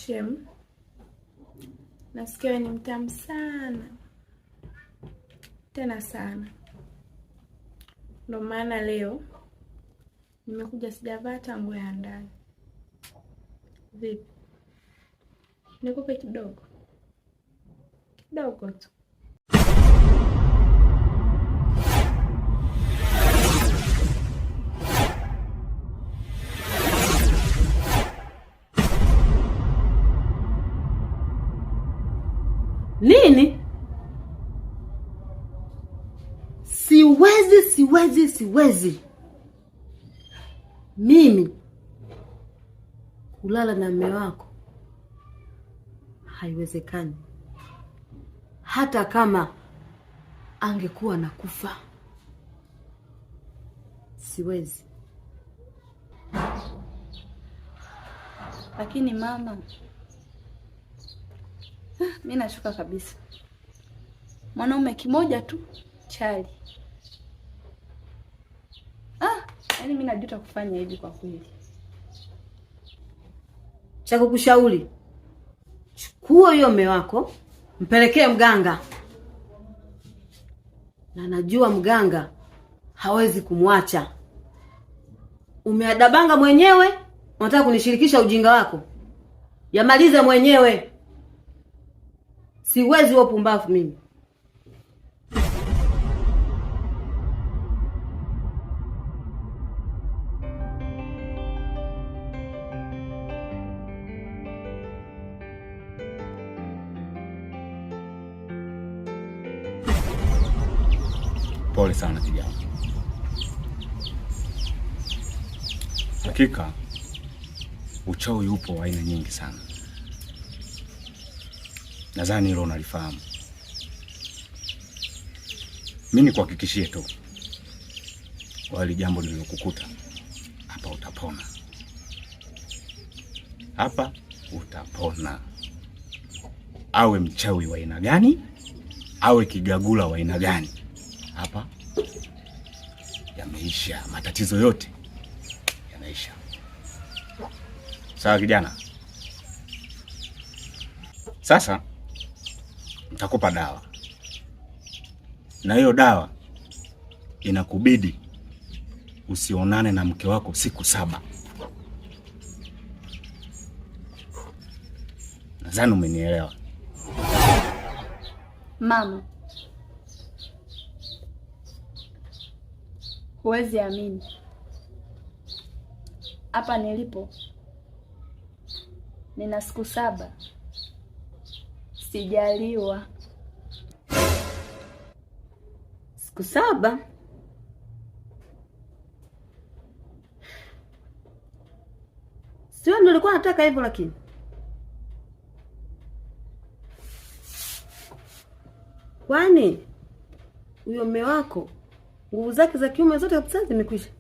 Shem, nasikia wewe ni mtamu sana, tena sana. Ndio maana leo nimekuja, sijavaa hata nguo ya ndani. Vipi, nikupe kidogo kidogo tu? Nini? Siwezi. Mimi kulala na mume wako haiwezekani. Hata kama angekuwa nakufa, siwezi. Lakini mama, mimi nashuka kabisa. Mwanaume kimoja tu chali. Yaani mimi najuta kufanya hivi kwa kweli. Cha kukushauri, chukua hiyo mume wako, mpelekee mganga. Na najua mganga hawezi kumwacha. Umeadabanga mwenyewe, unataka kunishirikisha ujinga wako? Yamalize mwenyewe. Siwezi wewe pumbavu mimi. Pole sana kijana. Hakika uchawi upo aina nyingi sana. Nadhani hilo unalifahamu. Mimi nikuhakikishie tu, wali jambo lililokukuta hapa utapona. Hapa utapona. Awe mchawi wa aina gani, awe kigagula wa aina gani, hapa yameisha. Matatizo yote yanaisha. Sawa kijana? Sasa nitakupa dawa, na hiyo dawa inakubidi usionane na mke wako siku 7. Nadhani umenielewa. Mama, huwezi amini, hapa nilipo nina siku 7 sijaliwa. Siku 7? Sio ndio nilikuwa nataka hivyo, lakini kwani huyo mume wako nguvu zake za kiume zote kabisa zimekwisha?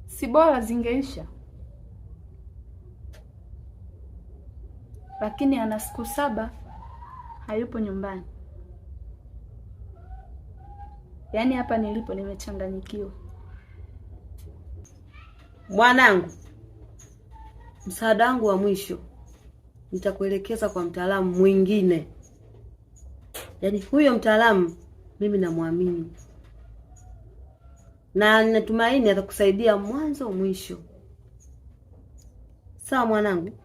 Si bora zingeisha? Lakini ana siku 7 hayupo nyumbani. Yaani hapa nilipo nimechanganyikiwa. Mwanangu, msaada wangu wa mwisho nitakuelekeza kwa mtaalamu mwingine. Yaani huyo mtaalamu mimi namwamini, na natumaini atakusaidia mwanzo mwisho. Sawa mwanangu?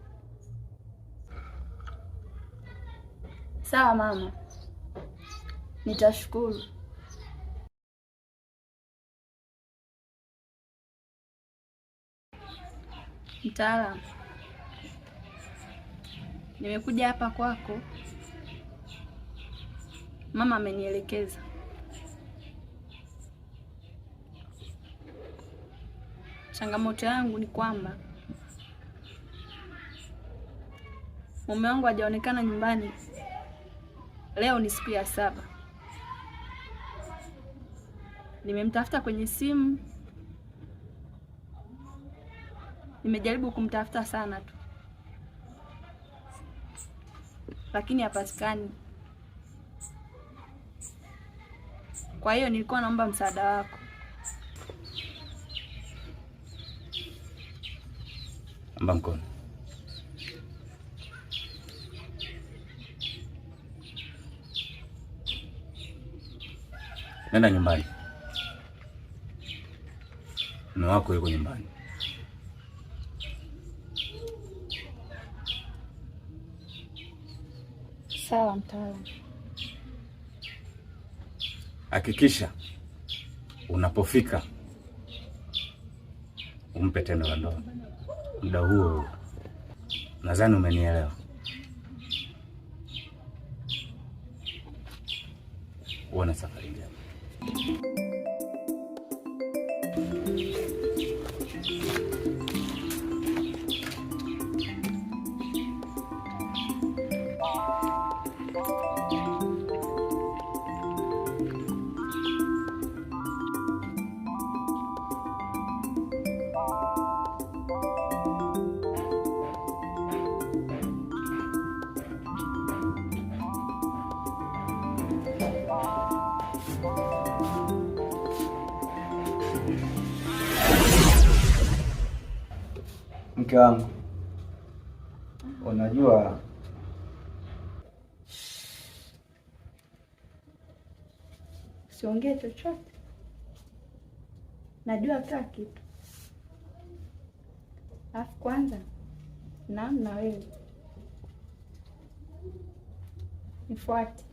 Sawa mama, nitashukuru. Mtaalamu, nimekuja hapa kwako. Mama amenielekeza. Changamoto yangu ni kwamba mume wangu hajaonekana nyumbani. Leo ni siku ya 7. Nimemtafuta kwenye simu, nimejaribu kumtafuta sana tu, lakini hapatikani. Kwa hiyo nilikuwa naomba msaada wako. Amba mkono. Nenda nyumbani. Mume wako yuko nyumbani. Sawa mtaalamu. Hakikisha unapofika umpe tendo la ndoa muda huo. Nadhani umenielewa. Uone safari njema. Mke wangu, unajua Siongee chochote. Najua kila kitu. Alafu kwanza na wewe nifuate.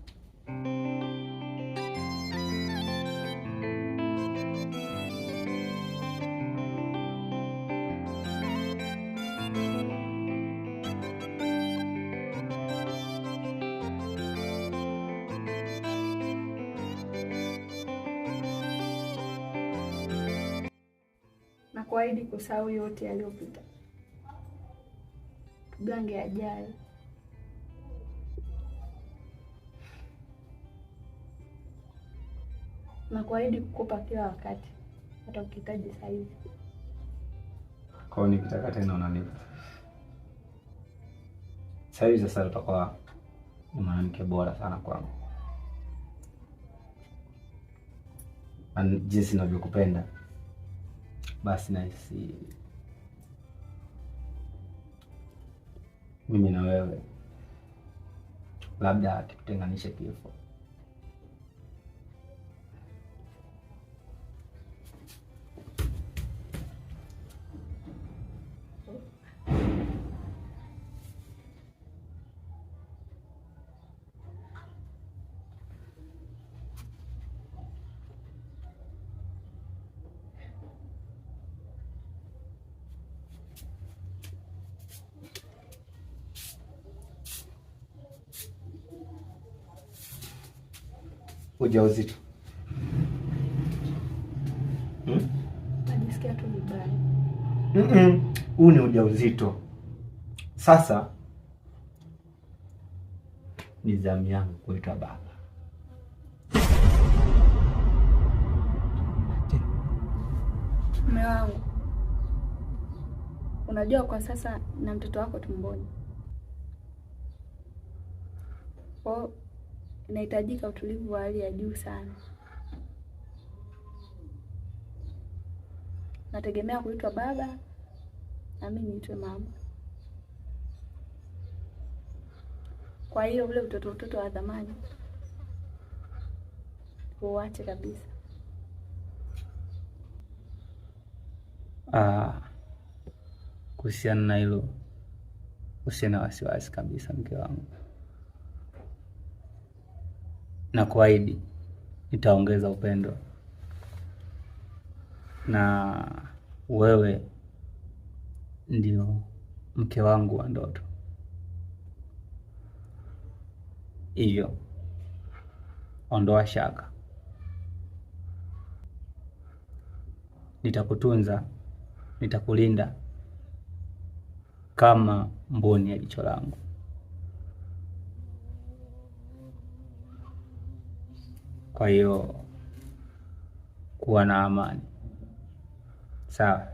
Na kuahidi kusahau yote yaliyopita, tugange yajayo. Na kuahidi kukupa kila wakati, hata ukihitaji saa hizi. kwa hiyo nikitaka tena unanipa. Sasa hivi sasa utakuwa mwanamke bora sana kwangu. Na jinsi ninavyokupenda, basi nahisi mimi na wewe labda kitutenganishe kifo. Ujauzito. Najisikia tu vibaya. Huu ni ujauzito. Sasa ni zamu yangu kuitwa baba. Mume wangu, unajua kwa sasa na mtoto wako tumboni. Kwa inahitajika utulivu wa hali ya juu sana. Nategemea kuitwa baba na mimi niitwe mama. Kwa hiyo ule utoto wa zamani uache kabisa. Kuhusiana na hilo usiwe na wasiwasi kabisa, mke wangu. Na kuahidi nitaongeza upendo, na wewe ndio mke wangu wa ndoto. Hivyo ondoa shaka, nitakutunza, nitakulinda kama mboni ya jicho langu. Kwa hiyo kuwa na amani, sawa?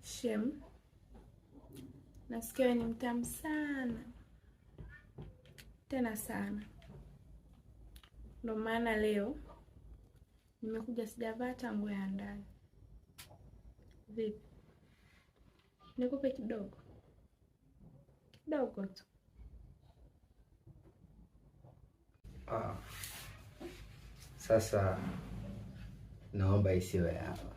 Shem, Nasikia wewe ni mtamu sana. Tena sana. Ndio maana leo nimekuja sijavaa hata nguo ya ndani. Vipi? Nikupe kidogo? Kidogo tu. Sasa naomba isiwe hapa,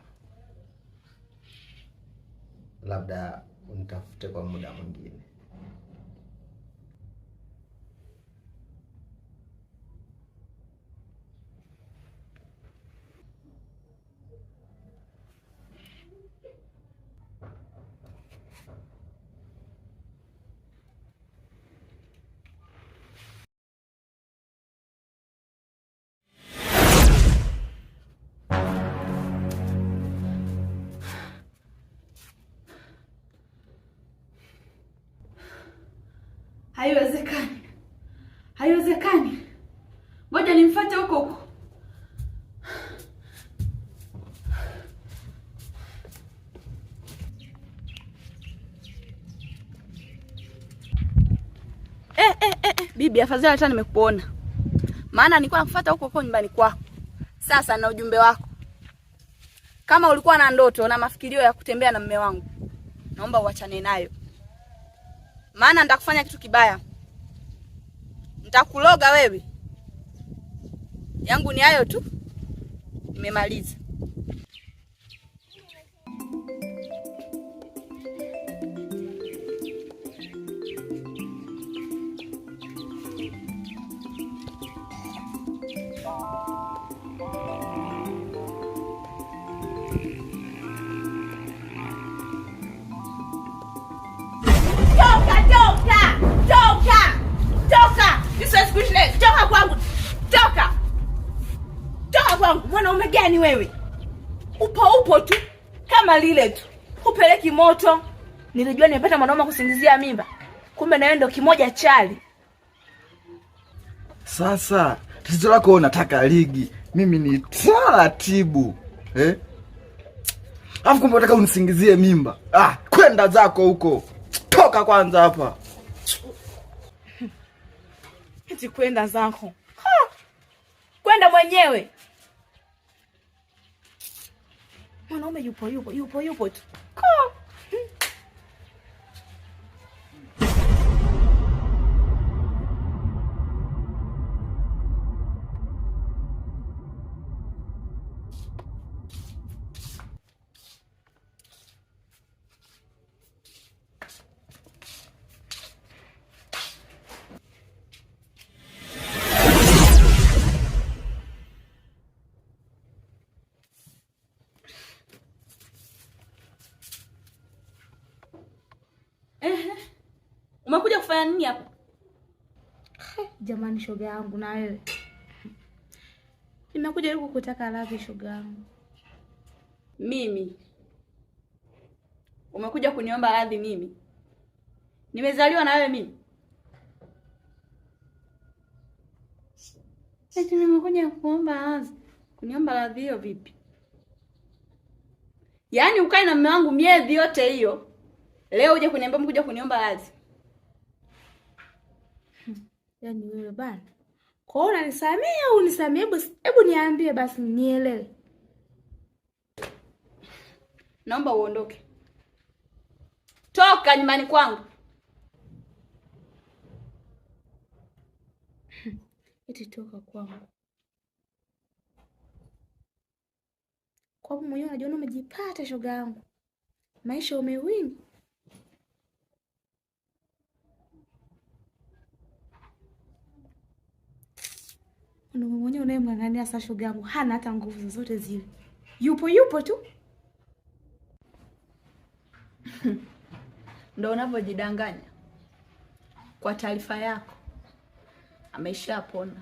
labda unitafute kwa muda mwingine. Haiwezekani. Haiwezekani. Ngoja nimfuate huko huko. Bibi, afadhali hata nimekuona. Maana nilikuwa nakufuata huko huko nyumbani kwako. Sasa na ujumbe wako. Kama ulikuwa na ndoto na mafikirio ya kutembea na mume wangu, naomba uachane nayo. Maana nitakufanya kitu kibaya. Nitakuloga wewe. Yangu ni hayo tu. Nimemaliza. Toka kwangu. Toka kwangu. Mwanaume gani wewe? Upo tu kama lile tu. Upeleki moto. Nilijua nimepata mwanaume kusingizia mimba. Kumbe na wewe ndo kimoja chali. Sasa tatizo lako unataka ligi. Mimi ni taratibu. Alafu kumbe unataka unisingizie mimba. Kwenda zako huko. Toka kwanza hapa. Eti kwenda zako. Kwenda mwenyewe. Mwanaume yupo tu. Umekuja kufanya nini hapa? Jamani shoga yangu na wewe. Nimekuja huku kutaka radhi shoga yangu. Mimi? Umekuja kuniomba radhi mimi? Nimezaliwa na wewe mimi? Eti nimekuja kuomba radhi. Kuniomba radhi hiyo vipi? Yaani ukae na mume wangu miezi yote hiyo. Leo uje kuniambia mkuja kuniomba radhi. Yaani wewe bana. Kwa hiyo unanisamea au unisamee? Hebu niambie basi nielewe. Naomba uondoke. Toka nyumbani kwangu. Eti toka kwangu. Kwa sababu mwenyewe unajiona umejipata shoga yangu. Maisha umewini. Ndio mwenyewe unayemng'ang'ania sasa shoga yangu hana hata nguvu zozote zile. Yupo tu. Ndio unavyojidanganya. Kwa taarifa yako, ameshapona.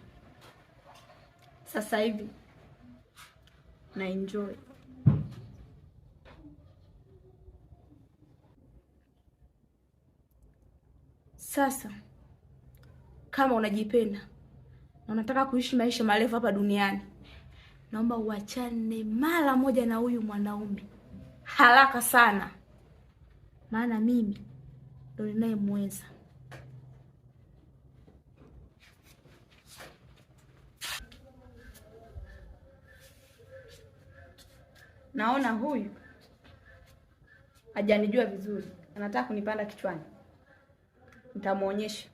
Sasa hivi na enjoy. Sasa kama unajipenda na unataka kuishi maisha marefu hapa duniani, naomba uachane mara moja na huyu mwanaume. Haraka sana. Maana mimi ndo ninayemweza. Naona huyu hajanijua vizuri, anataka kunipanda kichwani. Nitamuonyesha.